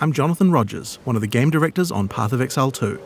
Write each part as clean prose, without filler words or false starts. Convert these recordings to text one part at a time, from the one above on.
I'm Jonathan Rogers, one of the game directors on Path of Exile 2.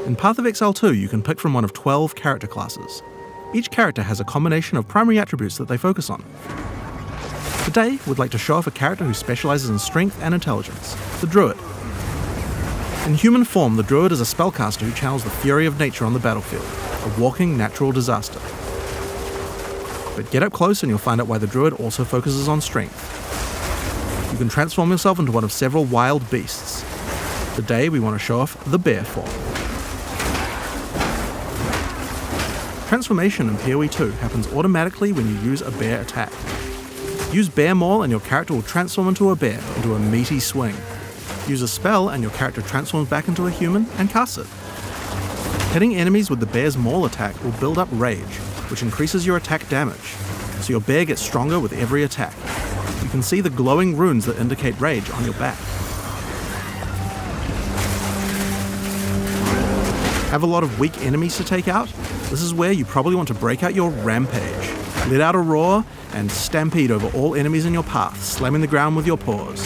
In Path of Exile 2, you can pick from one of 12 character classes. Each character has a combination of primary attributes that they focus on. Today, we'd like to show off a character who specializes in strength and intelligence, the Druid. In human form, the Druid is a spellcaster who channels the fury of nature on the battlefield, a walking natural disaster. But get up close and you'll find out why the Druid also focuses on strength. You can transform yourself into one of several wild beasts. Today we want to show off the bear form. Transformation in PoE 2 happens automatically when you use a bear attack. Use Bear Maul and your character will transform into a bear, into a meaty swing. Use a spell and your character transforms back into a human and casts it. Hitting enemies with the Bear's Maul attack will build up rage, which increases your attack damage, so your bear gets stronger with every attack. You can see the glowing runes that indicate rage on your back. Have a lot of weak enemies to take out? This is where you probably want to break out your Rampage. Let out a roar and stampede over all enemies in your path, slamming the ground with your paws.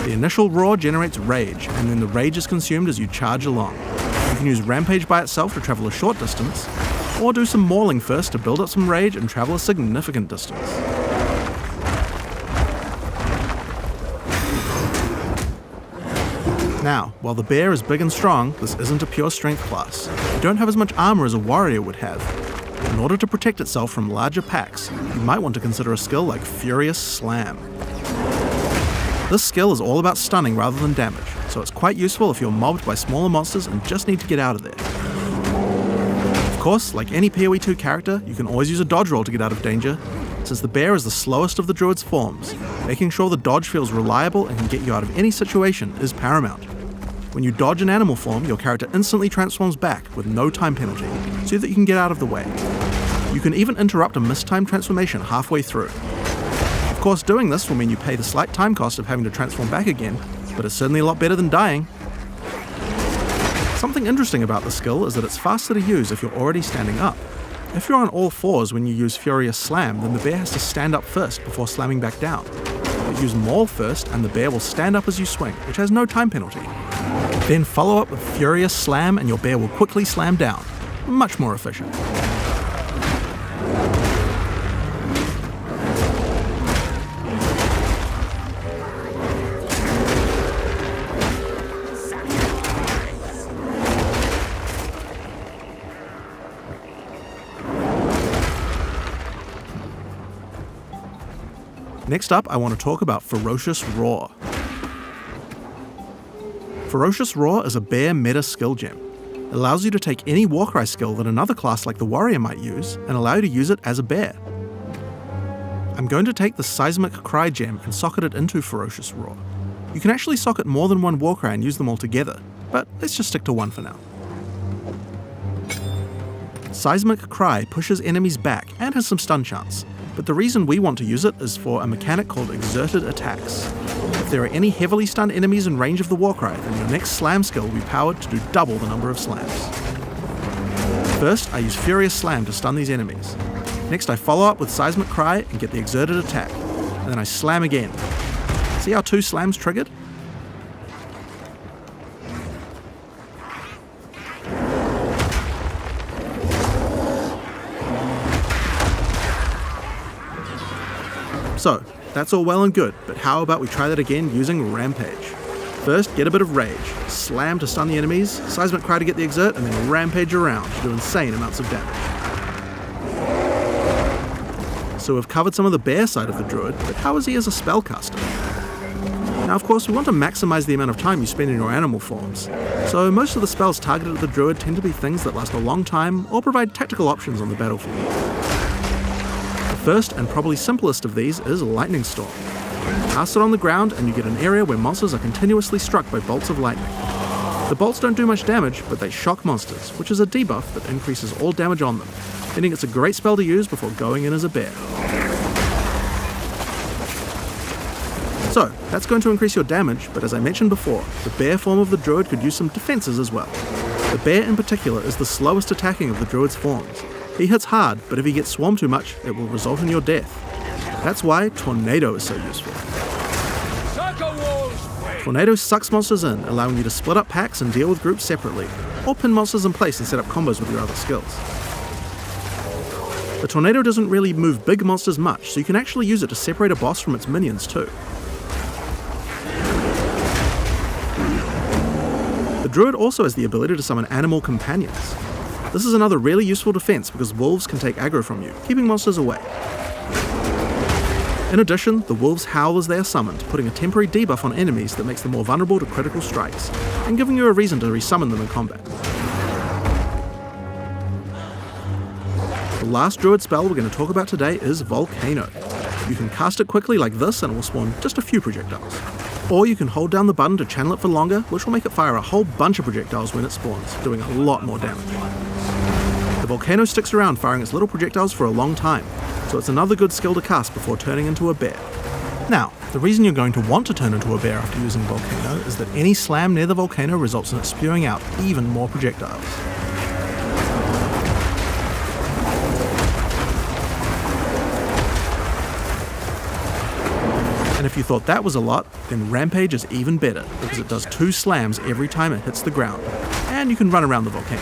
The initial roar generates rage, and then the rage is consumed as you charge along. You can use Rampage by itself to travel a short distance, or do some mauling first to build up some rage and travel a significant distance. Now, while the bear is big and strong, this isn't a pure strength class. You don't have as much armor as a warrior would have. In order to protect itself from larger packs, you might want to consider a skill like Furious Slam. This skill is all about stunning rather than damage, so it's quite useful if you're mobbed by smaller monsters and just need to get out of there. Of course, like any PoE 2 character, you can always use a dodge roll to get out of danger, since the bear is the slowest of the Druid's forms. Making sure the dodge feels reliable and can get you out of any situation is paramount. When you dodge an animal form, your character instantly transforms back with no time penalty, so that you can get out of the way. You can even interrupt a mistimed transformation halfway through. Of course, doing this will mean you pay the slight time cost of having to transform back again, but it's certainly a lot better than dying. Something interesting about the skill is that it's faster to use if you're already standing up. If you're on all fours when you use Furious Slam, then the bear has to stand up first before slamming back down. But use Maul first and the bear will stand up as you swing, which has no time penalty. Then follow up with Furious Slam and your bear will quickly slam down. Much more efficient. Next up, I want to talk about Ferocious Roar. Ferocious Roar is a bear meta skill gem. It allows you to take any Warcry skill that another class like the Warrior might use and allow you to use it as a bear. I'm going to take the Seismic Cry gem and socket it into Ferocious Roar. You can actually socket more than one Warcry and use them all together, but let's just stick to one for now. Seismic Cry pushes enemies back and has some stun chance, but the reason we want to use it is for a mechanic called Exerted Attacks. If there are any heavily stunned enemies in range of the Warcry, then your next slam skill will be powered to do double the number of slams. First, I use Furious Slam to stun these enemies. Next, I follow up with Seismic Cry and get the Exerted Attack, and then I slam again. See how 2 slams triggered? So, that's all well and good, but how about we try that again using Rampage? First, get a bit of rage, slam to stun the enemies, Seismic Cry to get the exert, and then Rampage around to do insane amounts of damage. So we've covered some of the bear side of the Druid, but how is he as a spellcaster? Now of course we want to maximize the amount of time you spend in your animal forms, so most of the spells targeted at the Druid tend to be things that last a long time or provide tactical options on the battlefield. The first and probably simplest of these is Lightning Storm. Cast it on the ground and you get an area where monsters are continuously struck by bolts of lightning. The bolts don't do much damage, but they shock monsters, which is a debuff that increases all damage on them, meaning it's a great spell to use before going in as a bear. So, that's going to increase your damage, but as I mentioned before, the bear form of the Druid could use some defenses as well. The bear in particular is the slowest attacking of the Druid's forms. He hits hard, but if he gets swarmed too much, it will result in your death. That's why Tornado is so useful. Circle walls Tornado sucks monsters in, allowing you to split up packs and deal with groups separately, or pin monsters in place and set up combos with your other skills. The Tornado doesn't really move big monsters much, so you can actually use it to separate a boss from its minions too. The Druid also has the ability to summon animal companions. This is another really useful defense because wolves can take aggro from you, keeping monsters away. In addition, the wolves howl as they are summoned, putting a temporary debuff on enemies that makes them more vulnerable to critical strikes, and giving you a reason to resummon them in combat. The last Druid spell we're going to talk about today is Volcano. You can cast it quickly like this and it will spawn just a few projectiles. Or you can hold down the button to channel it for longer, which will make it fire a whole bunch of projectiles when it spawns, doing a lot more damage. The Volcano sticks around firing its little projectiles for a long time, so it's another good skill to cast before turning into a bear. Now, the reason you're going to want to turn into a bear after using Volcano is that any slam near the Volcano results in it spewing out even more projectiles. And if you thought that was a lot, then Rampage is even better, because it does 2 slams every time it hits the ground, and you can run around the volcano.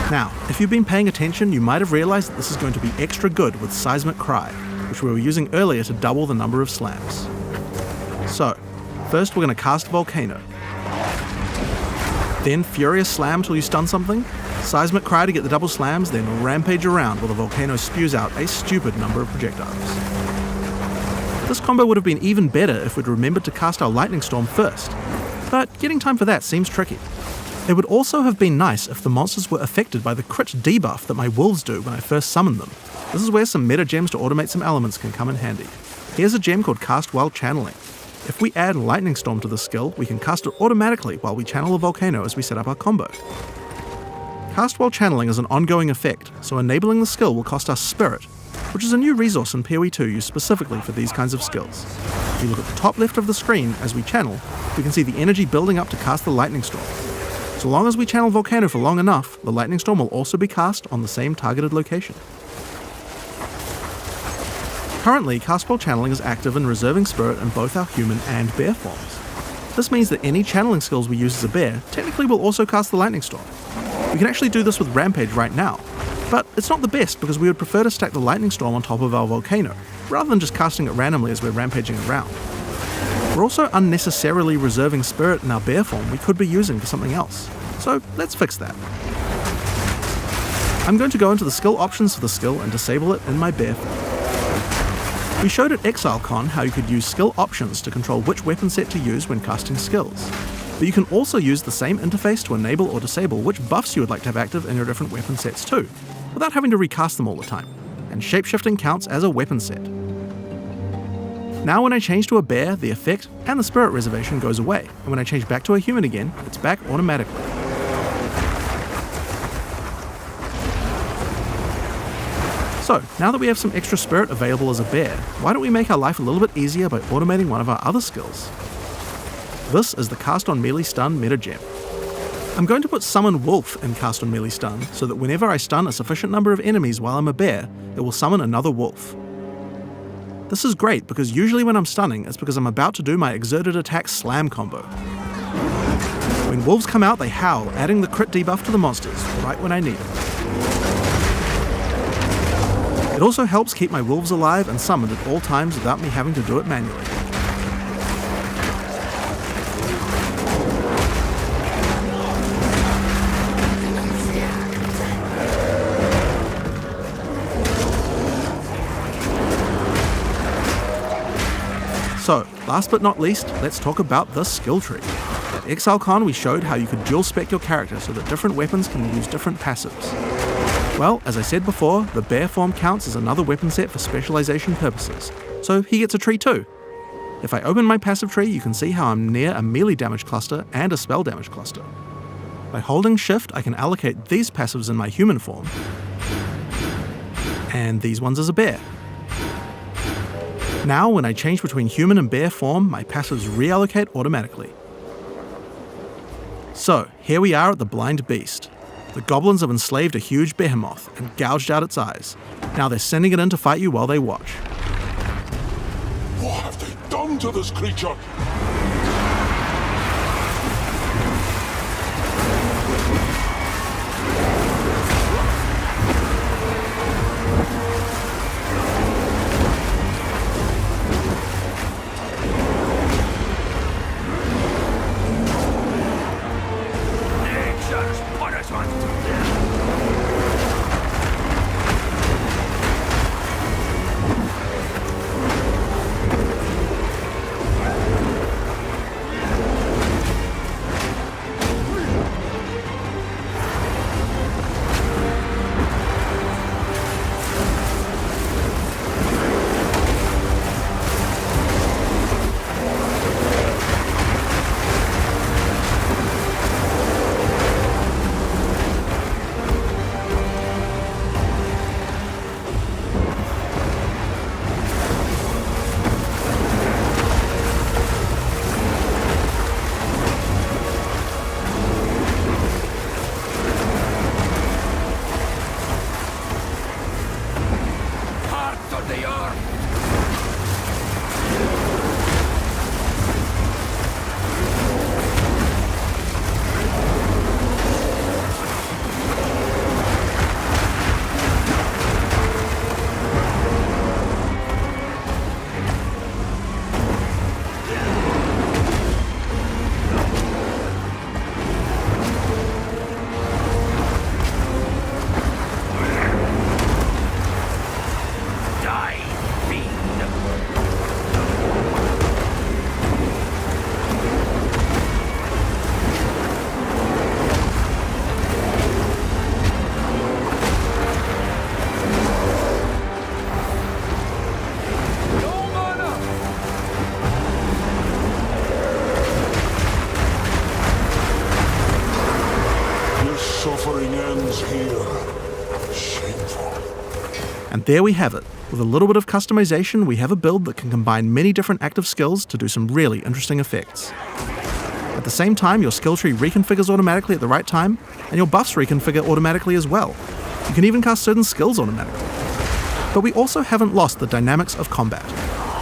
Now, if you've been paying attention, you might have realized that this is going to be extra good with Seismic Cry, which we were using earlier to double the number of slams. So, first we're going to cast Volcano. Then Furious Slam till you stun something, Seismic Cry to get the double slams, then Rampage around while the Volcano spews out a stupid number of projectiles. This combo would have been even better if we'd remembered to cast our Lightning Storm first, but getting time for that seems tricky. It would also have been nice if the monsters were affected by the crit debuff that my wolves do when I first summon them. This is where some meta gems to automate some elements can come in handy. Here's a gem called Cast While Channeling. If we add Lightning Storm to the skill, we can cast it automatically while we channel a Volcano as we set up our combo. Cast While Channeling is an ongoing effect, so enabling the skill will cost us Spirit, which is a new resource in PoE 2 used specifically for these kinds of skills. If you look at the top left of the screen as we channel, we can see the energy building up to cast the Lightning Storm. So long as we channel Volcano for long enough, the Lightning Storm will also be cast on the same targeted location. Currently, Cast While Channeling is active in reserving Spirit in both our human and bear forms. This means that any channeling skills we use as a bear technically will also cast the Lightning Storm. We can actually do this with Rampage right now, but it's not the best because we would prefer to stack the Lightning Storm on top of our Volcano, rather than just casting it randomly as we're rampaging around. We're also unnecessarily reserving Spirit in our bear form we could be using for something else, so let's fix that. I'm going to go into the skill options for the skill and disable it in my bear form. We showed at Exile how you could use skill options to control which weapon set to use when casting skills, but you can also use the same interface to enable or disable which buffs you would like to have active in your different weapon sets too, without having to recast them all the time, and shapeshifting counts as a weapon set. Now when I change to a bear, the effect and the spirit reservation goes away, and when I change back to a human again, it's back automatically. So, now that we have some extra spirit available as a bear, why don't we make our life a little bit easier by automating one of our other skills? This is the Cast on Melee Stun meta gem. I'm going to put Summon Wolf in Cast on Melee Stun, so that whenever I stun a sufficient number of enemies while I'm a bear, it will summon another wolf. This is great because usually when I'm stunning, it's because I'm about to do my exerted attack slam combo. When wolves come out, they howl, adding the crit debuff to the monsters, right when I need it. It also helps keep my wolves alive and summoned at all times without me having to do it manually. So, last but not least, let's talk about the skill tree. At ExileCon we showed how you could dual spec your character so that different weapons can use different passives. Well, as I said before, the bear form counts as another weapon set for specialization purposes, so he gets a tree too. If I open my passive tree, you can see how I'm near a melee damage cluster and a spell damage cluster. By holding shift, I can allocate these passives in my human form, and these ones as a bear. Now, when I change between human and bear form, my passives reallocate automatically, So, here we are at the Blind Beast. The goblins have enslaved a huge behemoth and gouged out its eyes. Now they're sending it in to fight you while they watch. What have they done to this creature? Suffering ends here. Shameful. And there we have it. With a little bit of customization, we have a build that can combine many different active skills to do some really interesting effects. At the same time, your skill tree reconfigures automatically at the right time, and your buffs reconfigure automatically as well. You can even cast certain skills automatically. But we also haven't lost the dynamics of combat.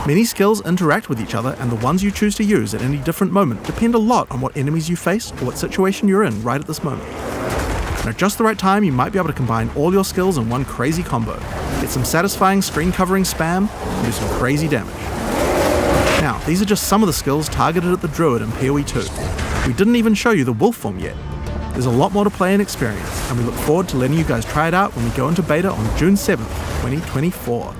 Many skills interact with each other, and the ones you choose to use at any different moment depend a lot on what enemies you face or what situation you're in right at this moment. And at just the right time, you might be able to combine all your skills in one crazy combo, get some satisfying screen covering spam, and do some crazy damage. Now, these are just some of the skills targeted at the Druid in PoE 2. We didn't even show you the wolf form yet. There's a lot more to play and experience, and we look forward to letting you guys try it out when we go into beta on June 7th, 2024.